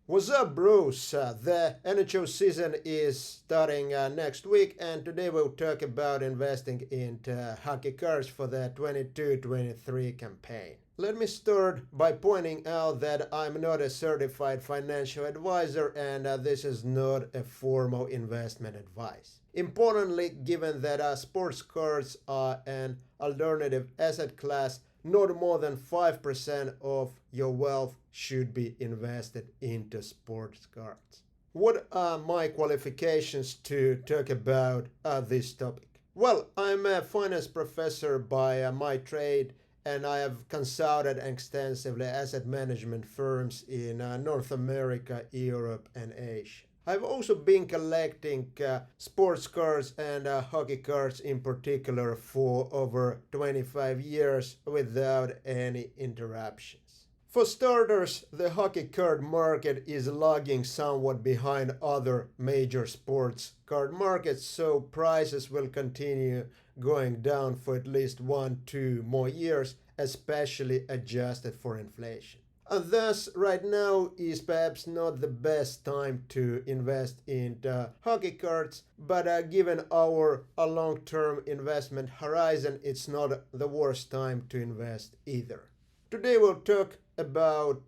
What's up, bros? The NHL season is starting next week, and today we'll talk about investing into hockey cards for the 22-23 campaign. Let me start by pointing out that I'm not a certified financial advisor, and this is not a formal investment advice. Importantly, given that sports cards are an alternative asset class, not more than 5% of your wealth should be invested into sports cards. What are my qualifications to talk about this topic? Well, I'm a finance professor by my trade, and I have consulted extensively asset management firms in North America, Europe, and Asia. I've also been collecting sports cards and hockey cards in particular for over 25 years without any interruptions. For starters, the hockey card market is lagging somewhat behind other major sports card markets, so prices will continue going down for at least 1-2 more years, especially adjusted for inflation. Thus, right now is perhaps not the best time to invest in hockey cards, but given our long-term investment horizon, it's not the worst time to invest either. Today we'll talk about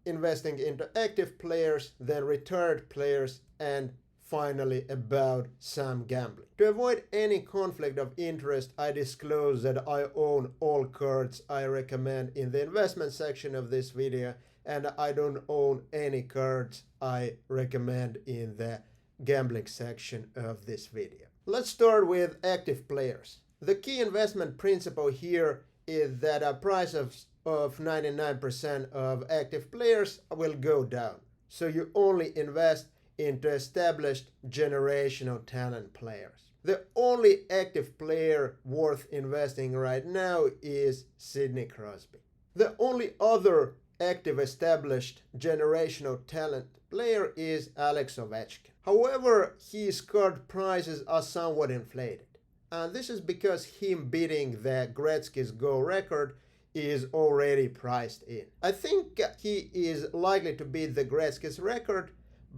investing into active players, then retired players, and finally about some gambling. To avoid any conflict of interest, I disclose that I own all cards I recommend in the investment section of this video, and I don't own any cards I recommend in the gambling section of this video. Let's start with active players. The key investment principle here is that a price of 99% of active players will go down. So you only invest into established generational talent players. The only active player worth investing right now is Sidney Crosby. The only other active established generational talent player is Alex Ovechkin. However, his card prices are somewhat inflated. And this is because him beating the Gretzky's goal record is already priced in. I think he is likely to beat the Gretzky's record,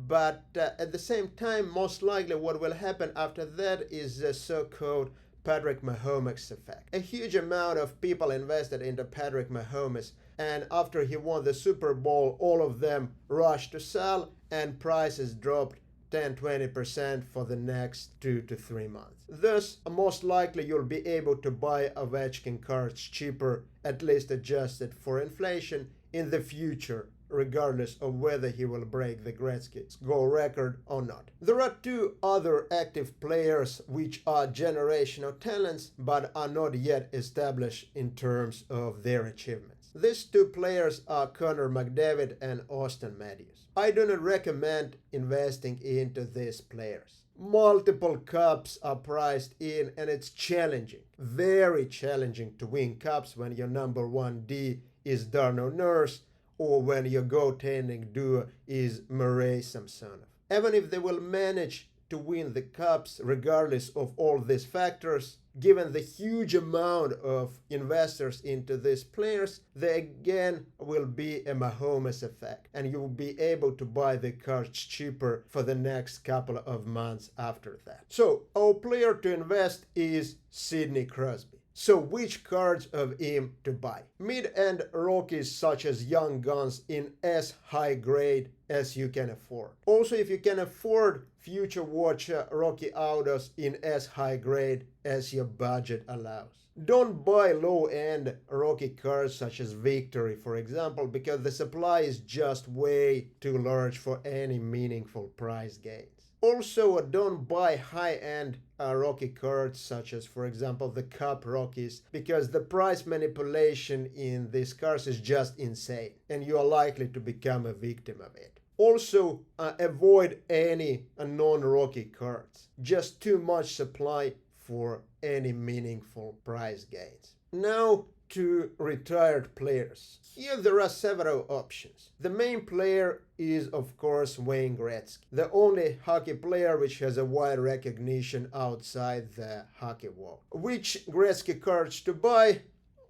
but at the same time, most likely what will happen after that is the so-called Patrick Mahomes effect. A huge amount of people invested into Patrick Mahomes, and after he won the Super Bowl, all of them rushed to sell, and prices dropped 10-20% for the next 2 to 3 months. Thus, most likely you'll be able to buy Ovechkin cards cheaper, at least adjusted for inflation, in the future, regardless of whether he will break the Gretzky's goal record or not. There are two other active players which are generational talents but are not yet established in terms of their achievements. These two players are Connor McDavid and Austin Matthews. I do not recommend investing into these players. Multiple cups are priced in, and it's challenging, very challenging to win cups when your number one D is Darnell Nurse or when your goaltending duo is Murray Samsonov. Even if they will manage to win the cups regardless of all these factors, given the huge amount of investors into these players, there again will be a Mahomes effect, and you will be able to buy the cards cheaper for the next couple of months after that. So our player to invest is Sidney Crosby. So which cards of him to buy? Mid-end rookies such as young guns in as high grade as you can afford. Also, if you can afford future watch rookie autos in as high grade as your budget allows. Don't buy low-end rookie cards such as Victory, for example, because the supply is just way too large for any meaningful price gains. Also, don't buy high-end rookie cards such as, for example, the Cup rookies, because the price manipulation in these cards is just insane, and you are likely to become a victim of it. Also, avoid any non-rookie cards. Just too much supply for any meaningful price gains. Now to retired players. Here there are several options. The main player is of course Wayne Gretzky, the only hockey player which has a wide recognition outside the hockey world. Which Gretzky cards to buy?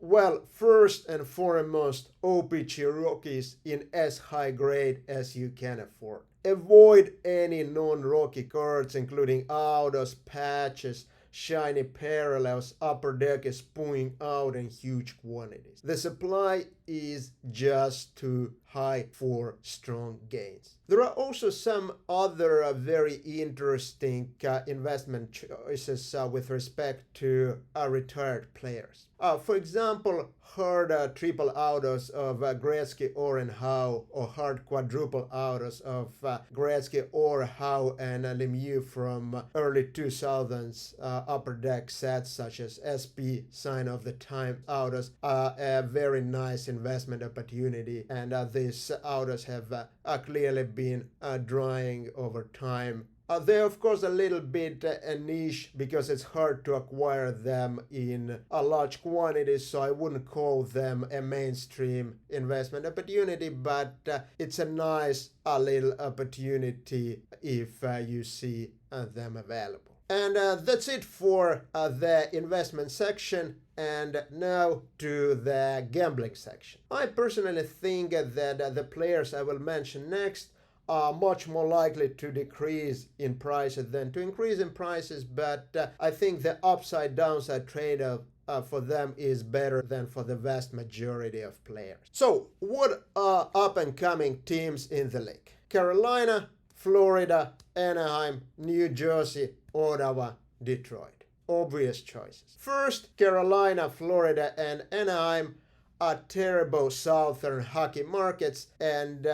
Well, first and foremost, OPG rookies in as high grade as you can afford. Avoid any non-rookie cards including autos, patches, shiny parallels. Upper deck is pouring out in huge quantities. The supply is just too high for strong gains. There are also some other very interesting investment choices with respect to retired players. For example, hard triple autos of Gretzky, Orr, and Howe, or hard quadruple autos of Gretzky, Orr, Howe, and Lemieux from early 2000s upper deck sets such as SP, Sign of the Time autos are a very nice investment opportunity, and these autos have clearly been drying over time. They're of course a little bit a niche because it's hard to acquire them in a large quantities, so I wouldn't call them a mainstream investment opportunity, but it's a nice little opportunity if you see them available. And that's it for the investment section. And now to the gambling section. I personally think that the players I will mention next are much more likely to decrease in prices than to increase in prices, but I think the upside downside trade-off for them is better than for the vast majority of players. So what are up and coming teams in the league? Carolina, Florida, Anaheim, New Jersey, Ottawa, Detroit. Obvious choices. First, Carolina, Florida, and Anaheim are terrible southern hockey markets, and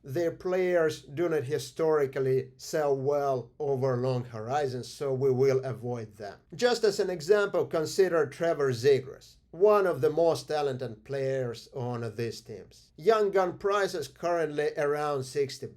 their players do not historically sell well over long horizons, so we will avoid them. Just as an example, consider Trevor Zegras, one of the most talented players on these teams. Young gun prices currently around $60.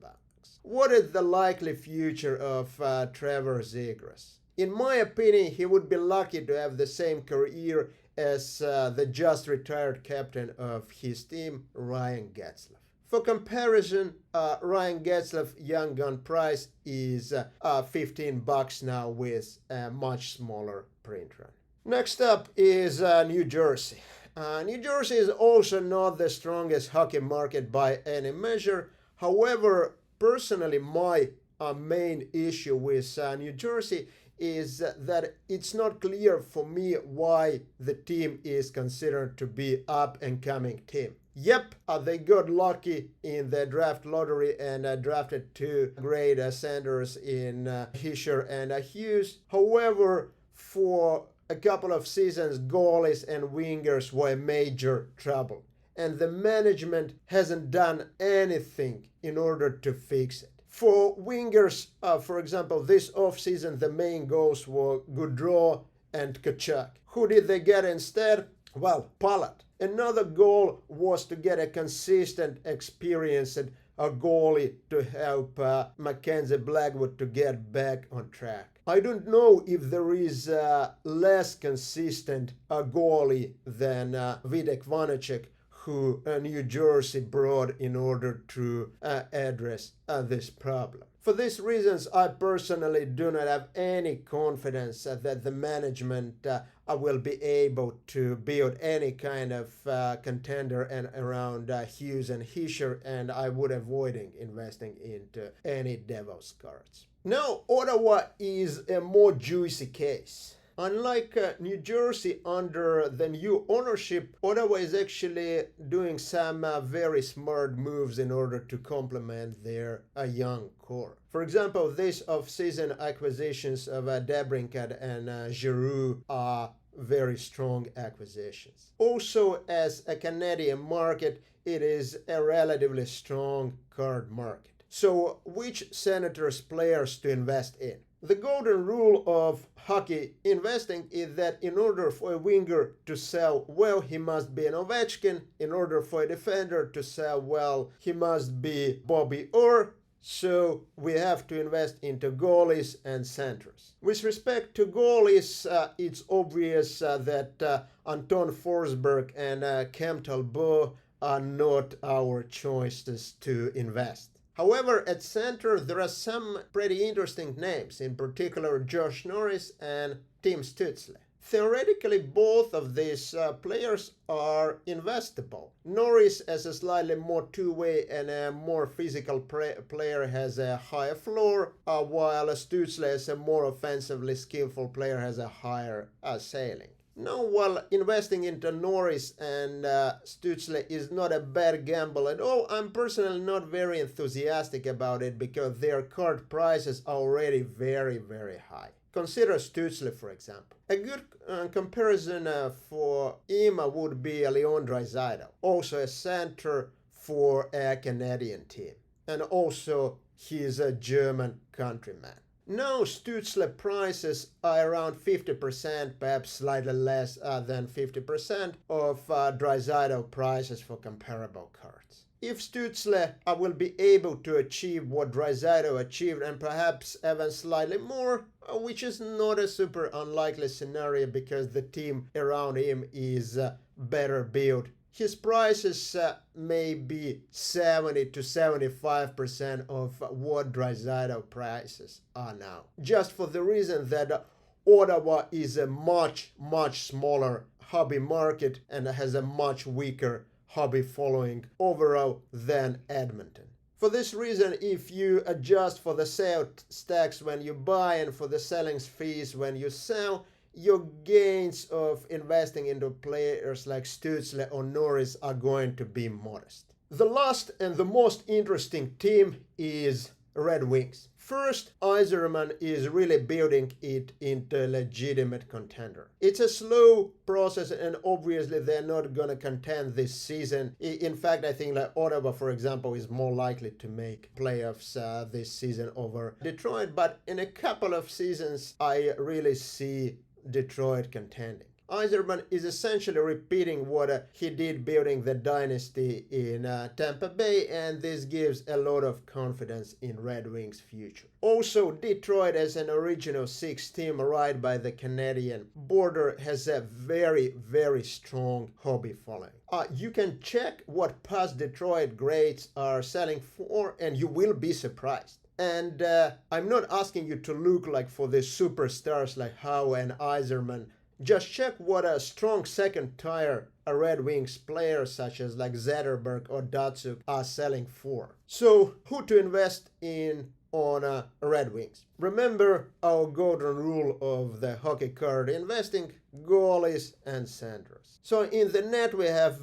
What is the likely future of Trevor Zegras? In my opinion, he would be lucky to have the same career as the just retired captain of his team, Ryan Getzlaf. For comparison, Ryan Getzlaf's young gun price is $15 now with a much smaller print run. Next up is New Jersey. New Jersey is also not the strongest hockey market by any measure. However, personally, my main issue with New Jersey is that it's not clear for me why the team is considered to be up and coming team. Yep, they got lucky in the draft lottery and drafted two great centers in Hischier and Hughes. However, for a couple of seasons, goalies and wingers were major trouble, and the management hasn't done anything in order to fix it. For wingers, for example, this offseason, the main goals were Gaudreau and Tkachuk. Who did they get instead? Well, Palat. Another goal was to get a consistent, experienced goalie to help Mackenzie Blackwood to get back on track. I don't know if there is a less consistent goalie than Vitek Vanacek, who New Jersey brought in order to address this problem. For these reasons, I personally do not have any confidence that the management will be able to build any kind of contender and around Hughes and Hischier, and I would avoiding investing into any Devils cards. Now, Ottawa is a more juicy case. Unlike New Jersey under the new ownership, Ottawa is actually doing some very smart moves in order to complement their young core. For example, these off-season acquisitions of DeBrincat and Giroux are very strong acquisitions. Also, as a Canadian market, it is a relatively strong card market. So, which Senators players to invest in? The golden rule of hockey investing is that in order for a winger to sell well, he must be an Ovechkin. In order for a defender to sell well, he must be Bobby Orr. So we have to invest into goalies and centers. With respect to goalies, it's obvious that Anton Forsberg and Cam Talbot are not our choices to invest. However, at center, there are some pretty interesting names, in particular Josh Norris and Tim Stützle. Theoretically, both of these players are investable. Norris, as a slightly more two-way and a more physical player, has a higher floor, while Stützle, as a more offensively skillful player, has a higher ceiling. Now, while investing into Norris and Stützle is not a bad gamble at all, I'm personally not very enthusiastic about it because their card prices are already very, very high. Consider Stützle, for example. A good comparison for him would be Leon Draisaitl, also a center for a Canadian team, and also he's a German countryman. Now Stützle prices are around 50%, perhaps slightly less than 50% of Draisaitl prices for comparable cards. If Stützle will be able to achieve what Draisaitl achieved and perhaps even slightly more, which is not a super unlikely scenario because the team around him is better built, his prices may be 70 to 75% of what Draisaitl prices are now. Just for the reason that Ottawa is a much, much smaller hobby market and has a much weaker hobby following overall than Edmonton. For this reason, if you adjust for the sale stacks when you buy and for the selling fees when you sell, your gains of investing into players like Stützle or Norris are going to be modest. The last and the most interesting team is Red Wings. First, Yzerman is really building it into a legitimate contender. It's a slow process and obviously they're not going to contend this season. In fact, I think that Ottawa, for example, is more likely to make playoffs this season over Detroit, but in a couple of seasons, I really see Detroit contending. Yzerman is essentially repeating what he did building the dynasty in Tampa Bay, and this gives a lot of confidence in Red Wings' future. Also, Detroit, as an original six team right by the Canadian border, has a very, very strong hobby following. You can check what past Detroit greats are selling for, and you will be surprised. And I'm not asking you to look like for the superstars like Howe and Yzerman. Just check what a strong second tier Red Wings players such as like Zetterberg or Datsuk are selling for. So who to invest in on Red Wings? Remember our golden rule of the hockey card investing: goalies and centers. So in the net we have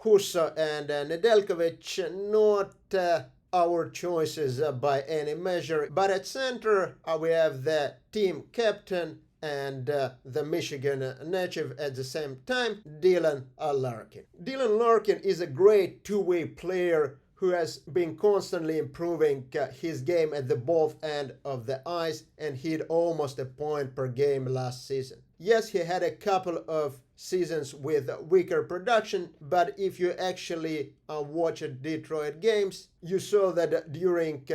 Husso and Nedeljkovic, not our choices by any measure, but at center we have the team captain and the Michigan native at the same time, Dylan Larkin. Dylan Larkin is a great two-way player who has been constantly improving his game at the both end of the ice and hit almost a point per game last season. Yes, he had a couple of seasons with weaker production, but if you actually watched Detroit games, you saw that during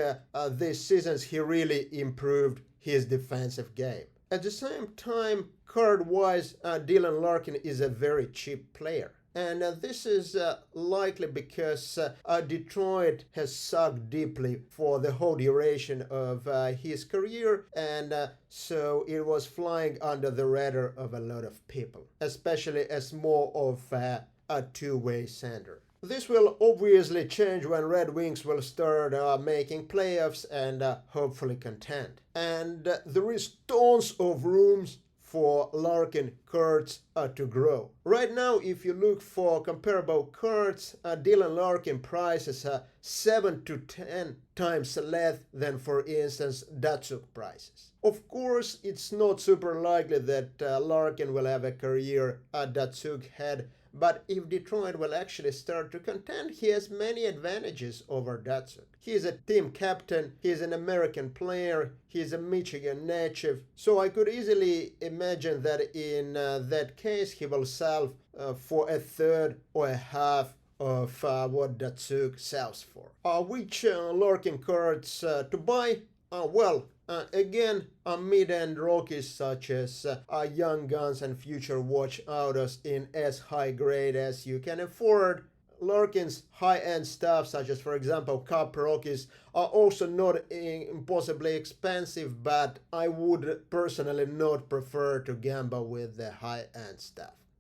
these seasons he really improved his defensive game. At the same time, card-wise, Dylan Larkin is a very cheap player. And this is likely because Detroit has sucked deeply for the whole duration of his career, and so it was flying under the radar of a lot of people, especially as more of a two-way center. This will obviously change when Red Wings will start making playoffs and hopefully contend. And there is tons of rooms for Larkin cards to grow. Right now, if you look for comparable cards, Dylan Larkin prices are 7 to 10 times less than, for instance, Datsuk prices. Of course, it's not super likely that Larkin will have a career Datsuk had, but if Detroit will actually start to contend, he has many advantages over Datsuk. He is a team captain, he is an American player, he is a Michigan native, so I could easily imagine that in that case he will sell for a third or a half of what Datsuk sells for. Which Larkin cards to buy? Again, mid-end rookies such as Young Guns and Future Watch Autos in as high grade as you can afford. Larkin's high-end stuff, such as for example Cup Rockies, are also not impossibly expensive, but I would personally not prefer to gamble with the high-end stuff.